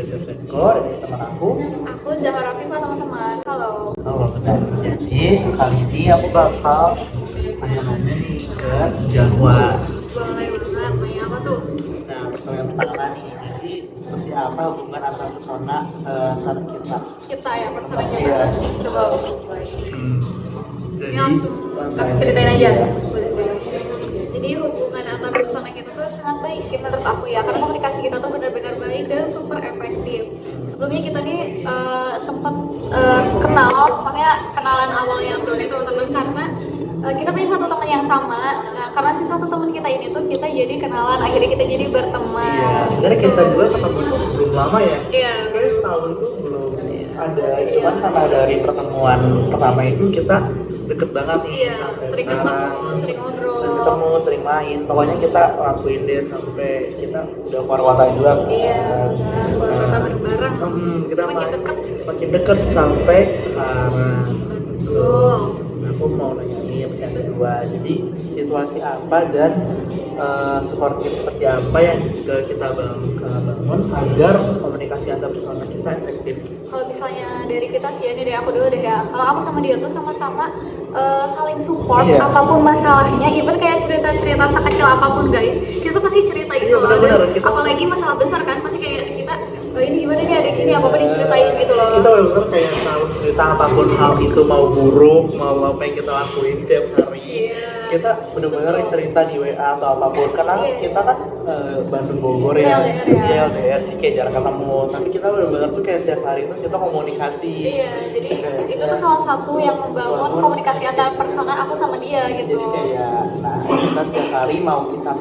Yusuf Eko dari teman aku. Aku Zahra Pipa teman-teman. Halo. Halo, benar. Jadi kali ini aku bakal nanya-nanya nih ke Jawa. Boleh banget. Nanya apa tuh? Nah, pertanyaan pertama nih. Jadi seperti apa hubungan antar pesona antara kita? Kita ya, persona kita. Iya. Coba. Jadi Ini langsung aku ceritain aja. Boleh. Jadi hubungan antar persona kita tuh sangat baik sih menurut aku ya. Karena komunikasi kita tuh benar-benar baik dan super efektif. Sebelumnya kita nih sempat kenal, makanya kenalan awalnya tuh nih teman-teman karena kita punya satu teman yang sama. Nah, karena si satu teman kita ini tuh kita jadi kenalan, akhirnya kita jadi berteman. Iya, sebenarnya kita juga ketemu tuh belum lama ya. Iya. Kayak setahun tuh belum ada. Cuman karena dari pertemuan pertama itu kita deket banget nih Iya, sampai sering sekarang. ketemu, sering ngobrol. Sering ketemu, sering main. Pokoknya kita lakuin deh sampai kita udah keluar kota juga. Iya, keluar kota bareng-bareng. Kita Makin deket. makin deket sampai sekarang. Betul. Nah, aku mau nanya nih yang kedua. Jadi situasi apa dan supportif seperti apa yang kita bangun agar komunikasi antar personal kita efektif? Kalau misalnya dari kita sih ya, ini dari aku dulu deh ya. Kalau aku sama dia tuh sama-sama saling support Iya. apapun masalahnya, even kayak cerita-cerita sekecil apapun guys, kita tuh pasti cerita itu Iya, loh. benar-benar. Dan Kita apalagi masalah besar kan, pasti kayak kita ini gimana nih, ada gini apa-apa diceritain gitu loh. Kita benar-benar kayak selalu cerita apapun hal itu, mau buruk, mau apa yang kita lakuin setiap hari. Iya. Kita benar-benar cerita di WA atau apapun karena Iya. kita kan Bandung Bogor ya. LDR ya. Iya, LDR, jadi kayak jarang ketemu. Tapi kita benar-benar tuh kayak setiap hari itu kita komunikasi. Iya, jadi itu tuh salah satu yang membangun komunikasi antar persona aku sama dia gitu. Jadi kayak, nah kita setiap hari mau kita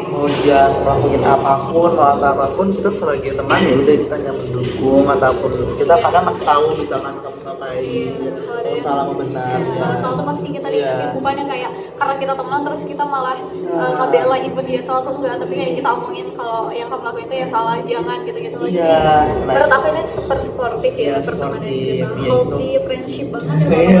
mau dia ngelakuin apapun, mau apapun kita sebagai teman ya udah kita yang mendukung ataupun kita kadang masih tahu misalkan kamu ngapain, Iya, kalau ada mau salah mau benar. Kalau salah tuh pasti kita Iya. diingetin, bukannya kayak karena kita temenan terus kita malah ngebela even dia salah tuh enggak, tapi kayak kita omongin kalau yang kamu lakuin itu ya salah, jangan gitu-gitu loh. Iya. Jadi menurut aku ini super sportif Iya, ya pertemanan sportif, kita, iya, healthy friendship banget ya. Iya.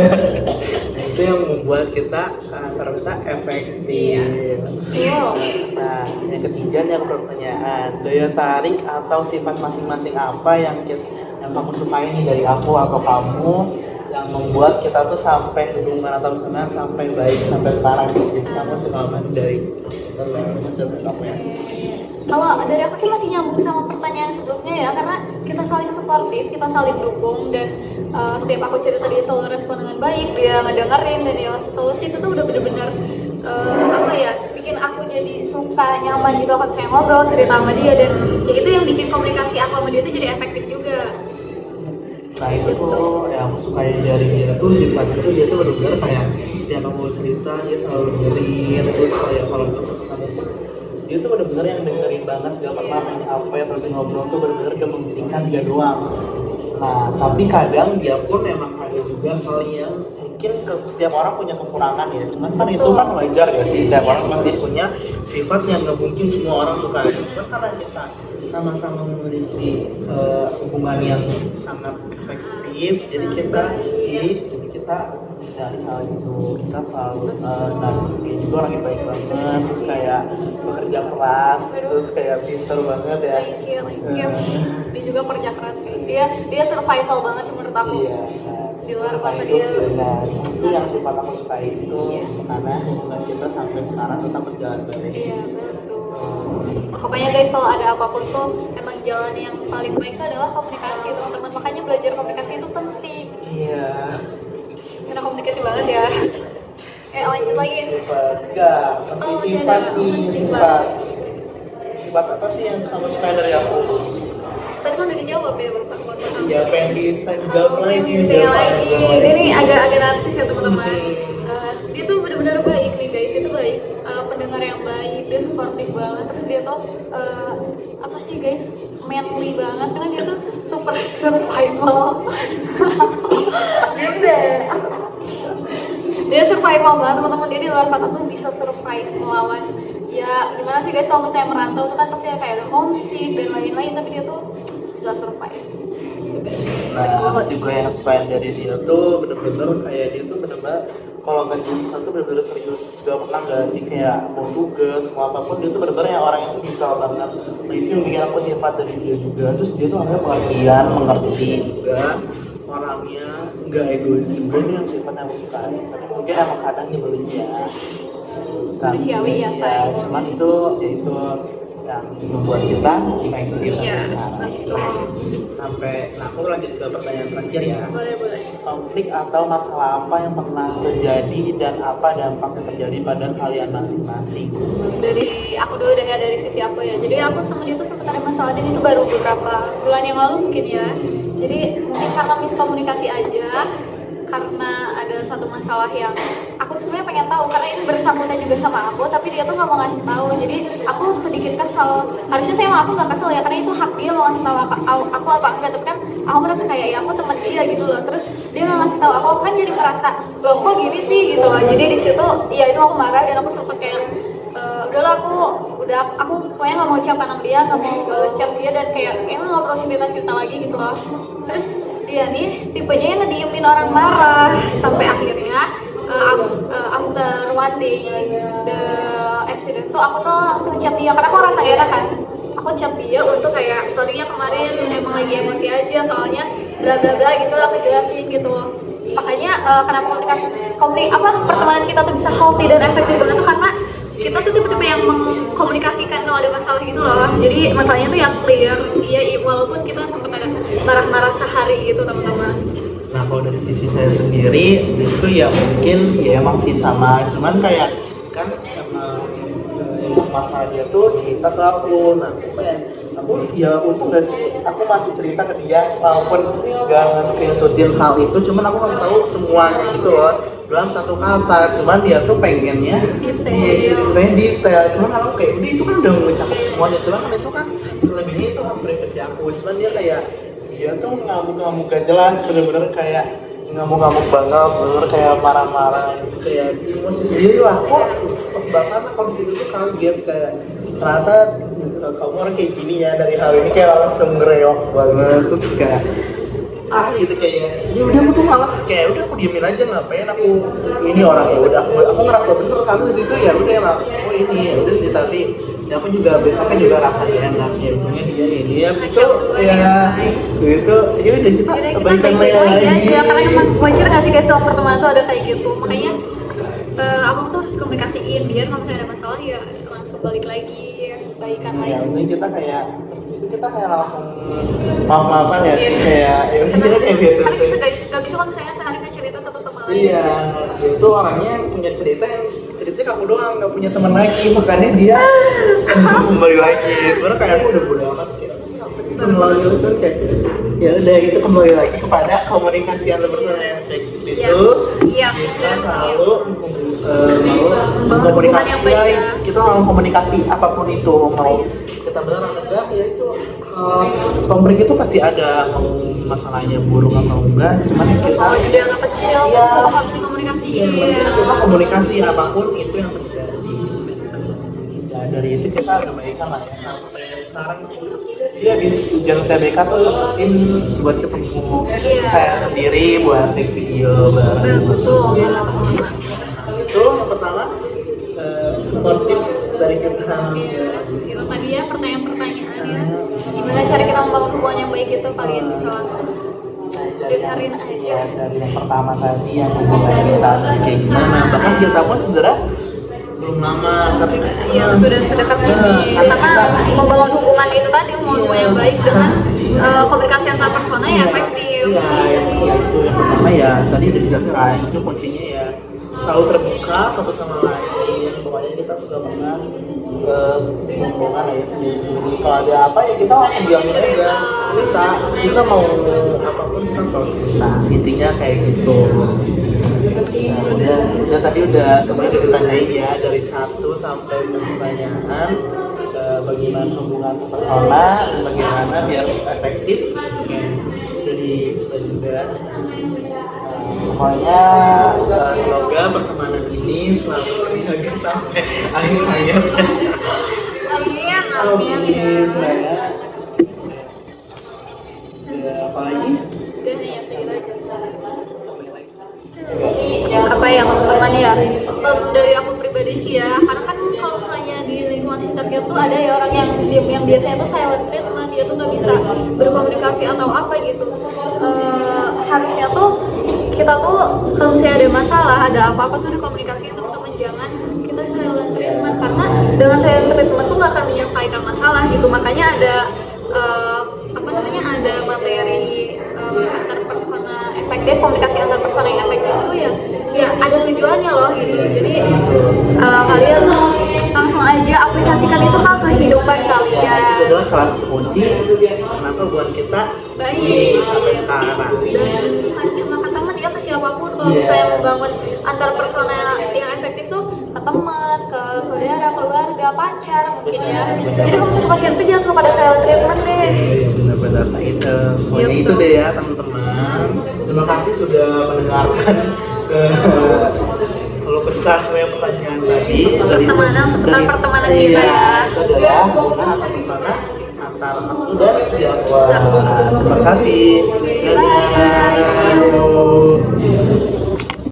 Nah, itu yang membuat kita antara kita efektif. Iya. Betul. Nah, yang ketiga nih aku pertanyaan, daya tarik atau sifat masing-masing apa yang kamu sukai nih dari aku atau kamu yang membuat kita tuh sampai hubungan atau personal sampai baik sampai sekarang. Jadi kamu suka apa dari kamu ya? Kalau dari aku sih masih nyambung sama pertanyaan sebelumnya ya, karena kita saling suportif, kita saling dukung, dan setiap aku cerita dia selalu respon dengan baik, dia ngedengerin dan dia ngasih solusi. Itu tuh udah bener-bener apa ya, bikin aku jadi suka, nyaman gitu kan saya ngobrol cerita sama dia, dan ya itu yang bikin komunikasi aku sama dia tuh jadi efektif juga. Nah itu tuh yang aku sukai dari dia tuh sifatnya tuh dia tuh benar-benar kayak setiap kamu cerita dia selalu dengerin, terus kayak kalau kamu dia tuh benar-benar yang dengerin banget, gak pernah main apa ya terus ngobrol tuh benar-benar gak mementingkan dia doang. Nah tapi kadang dia pun emang ada juga hal yang mungkin setiap orang punya kekurangan ya, cuman kan itu kan wajar ya sih, setiap orang pasti punya sifat yang gak mungkin semua orang suka. Cuman karena kita sama-sama memiliki hubungan yang sangat efektif, jadi kita dari hal itu kita selalu dia juga orang yang baik banget, terus kayak bekerja keras, terus kayak pinter banget ya. Thank you. Dia juga kerja keras guys, dia survival banget sih menurut aku. Iya. Di luar kota itu dia. sebenarnya itu yang sifat aku sukai itu, Iya. karena hubungan kita sampai sekarang tetap berjalan baik. Iya betul. Pokoknya guys, kalau ada apapun tuh emang jalan yang paling baik itu adalah komunikasi teman-teman. Makanya belajar komunikasi itu penting. Iya. Karena komunikasi banget ya. Lanjut lagi. Sifat enggak, Oh, pasti masih sifat ada. nih, Sifat. sifat apa sih yang kamu suka dari aku? Tadi kan udah dijawab ya Bapak. Ya pengen dijawab lagi, Ditanya lagi. Ini agak narsis ya teman-teman. Dia tuh benar-benar baik nih guys, itu baik. Pendengar yang baik, dia supportive banget. Terus dia tuh apa sih guys, manly banget karena dia tuh super survival. Dia survival banget teman-teman. Dia di luar kota tuh bisa survive melawan, ya gimana sih guys, kalau misalnya merantau tuh kan pasti kayak ada homesick dan lain-lain, tapi dia tuh bisa survive. Nah, aku juga yang suka dari dia tuh bener-bener kayak dia tuh bener-bener kalau lagi sesuatu benar-benar serius, gak pernah ganti kayak mau tugas mau apapun. Dia tuh benar-benar yang orang itu detail banget. Nah itu yang bikin aku sifat dari dia juga. Terus dia tuh orangnya pengertian, mengerti juga, orangnya nggak egois juga. Itu yang sifatnya aku suka. Tapi mungkin emang kadang nyebelin ya. Manusiawi ya, say. Cuman itu ya itu yang membuat kita efektif Iya. sampai. Nah aku lanjut ke pertanyaan terakhir ya. Boleh. Konflik atau masalah apa yang pernah terjadi dan apa dampaknya terjadi pada kalian masing-masing? Dari aku dulu deh ya, dari sisi aku ya. Jadi aku sama dia tuh sempat ada masalah dan itu baru beberapa bulan yang lalu mungkin ya. Jadi mungkin karena miskomunikasi aja, karena ada satu masalah yang aku sebenarnya pengen tahu karena itu bersangkutan juga sama aku, tapi dia tuh nggak mau ngasih tahu. Jadi aku sedikit kesel. Harusnya saya sama aku nggak kesel ya, karena itu hak dia mau ngasih tahu aku apa enggak. Tapi kan aku merasa kayak ya aku teman dia gitu loh. Terus dia nggak ngasih tahu aku kan jadi merasa loh kok gini sih gitu loh. Jadi di situ ya itu aku marah dan aku sempet kayak udahlah aku pokoknya nggak mau ucapan sama dia, nggak mau balas chat dia dan kayak emang nggak perlu cerita lagi gitu loh. Terus dia nih tipenya yang ngediemin orang marah sampai akhirnya after one day the accident tuh aku tuh langsung chat dia karena aku rasa enak kan. Aku chat dia untuk kayak sorry ya kemarin emang lagi emosi aja soalnya bla bla bla gitu aku jelasin gitu. Makanya kenapa pertemanan kita tuh bisa healthy dan efektif banget tuh karena kita tuh tipe-tipe yang mengkomunikasikan kalau ada masalah gitu loh. Jadi masalahnya tuh yang clear. Iya walaupun kita sempat ada marah-marah sehari gitu teman-teman. Nah kalau dari sisi saya sendiri itu ya mungkin ya emang sih sama, cuman kayak kan emang masalah dia tuh cerita ke aku. Nah aku ya untung gak sih aku masih cerita ke dia walaupun gak nge-screenshotin hal itu, cuman aku ngasih tahu semuanya gitu loh dalam satu kata. Cuman dia tuh pengennya detail, cuman aku kayak udah itu kan udah mencakup semuanya. Cuman kan itu kan selebihnya itu hak privasi aku. Cuman dia tuh ngamuk-ngamuk gak jelas, bener-bener kayak ngamuk-ngamuk banget, bener kayak marah-marah itu kayak emosi sendiri lah. Bahkan aku di situ tuh kaget kayak ternyata kamu orang kayak gini ya, dari hal ini kayak langsung ngereok banget. Terus kayak gitu kayak ya udah aku tuh malas kayak udah aku diemin aja, ngapain aku ini orang. Ya udah aku ngerasa bener kan di situ, ya udah emang aku ini ya udah sih. Tapi ya aku juga besoknya juga rasanya enak ya, untungnya dia ini habis itu ya gitu ya udah kita baikan lagi aja karena emang wajar nggak sih guys, sama pertemanan tuh ada kayak gitu. Makanya aku tuh harus komunikasiin biar kalau misalnya ada masalah ya langsung balik lagi baikan lagi. Ya ini kita kayak itu kita kayak langsung maaf-maafan ya sih, kayak ya udah kita kayak biasa kan kita nggak bisa kalau misalnya sehari kan cerita satu sama lain. Iya, dia tuh orangnya punya cerita yang ceritanya kamu doang, nggak punya teman lagi, makanya dia kembali lagi. Sebenarnya kayak aku udah bodo amat kayak sampai kembali itu kayak ya udah itu kembali lagi kepada komunikasi antar personal yang kayak gitu itu. Kita selalu komunikasi kita mau komunikasi apapun itu, mau kita beneran enggak ya itu konflik itu pasti ada, mau masalahnya buruk atau enggak, cuman kita udah nggak kecil ya, tetap harus dikomunikasiin. Kita komunikasi apapun itu yang terjadi. Nah dari itu kita ada baikan lah ya, sampai sekarang dia habis ujian TBK tuh sempetin buat ketemu saya sendiri buat take video bareng. Betul. Itu yang pertama supportif dari kita. Itu tadi ya pertanyaan-pertanyaannya. Gimana cara kita membangun hubungan yang baik itu, kalian bisa langsung dengerin aja. Dari yang pertama tadi yang hubungan kita kayak gimana, bahkan kita pun sebenarnya belum lama tapi udah sedekat ini karena membangun hubungan itu tadi, membangun hubungan yang baik dengan komunikasi antar personal yang efektif. Ya itu yang pertama ya tadi udah dijelaskan, itu kuncinya ya selalu terbuka satu sama lain. Pokoknya kita juga pernah hubungan ya sendiri. Kalau ada apa ya kita langsung bilangin aja, cerita. Kita mau apapun kita selalu cerita. Intinya kayak gitu. Udah tadi udah sebenarnya udah ditanyain ya dari 1 sampai pertanyaan bagaimana hubungan personal dan bagaimana biar efektif. Jadi sudah juga. Pokoknya semoga pertemanan ini selalu terjaga sampai akhir hayat. Amin ya. Apa lagi? Udah hanya segitu aja. Apa yang teman ya. Dari aku pribadi sih ya, karena kan kalau misalnya di lingkungan sekitar kita tuh ada ya orang yang diem, yang biasanya tuh silent treatment, dia tuh nggak bisa berkomunikasi atau apa gitu. Harusnya tuh kita tuh kalau misalnya ada masalah, ada apa-apa tuh dikomunikasiin teman-teman, jangan kita silent treatment, karena dengan silent treatment tuh nggak akan menyelesaikan masalah gitu. Makanya ada ada materi antar persona efektif, komunikasi antar persona yang efektif itu ya ada tujuannya loh gitu. Jadi kalian langsung aja aplikasikan itu ke kehidupan Ya, kalian. itu adalah salah satu kunci kenapa hubungan kita Baik. sampai sekarang. Dan bukan cuma ke teman ya, ke siapapun. Kalau misalnya membangun antar persona yang efektif tuh ke teman, ke saudara, keluarga, pacar mungkin ya. Jadi kalau misalnya pacar tuh jangan suka pada silent treatment deh. Iya benar-benar itu. Pokoknya itu deh ya teman-teman. Terima kasih sudah mendengarkan kalau kesah saya pertanyaan tadi Pertemanan, seputar pertemanan kita iya, ya. itu adalah hubungan antar persona antar aku dan Jawa. Terima kasih. Dadah.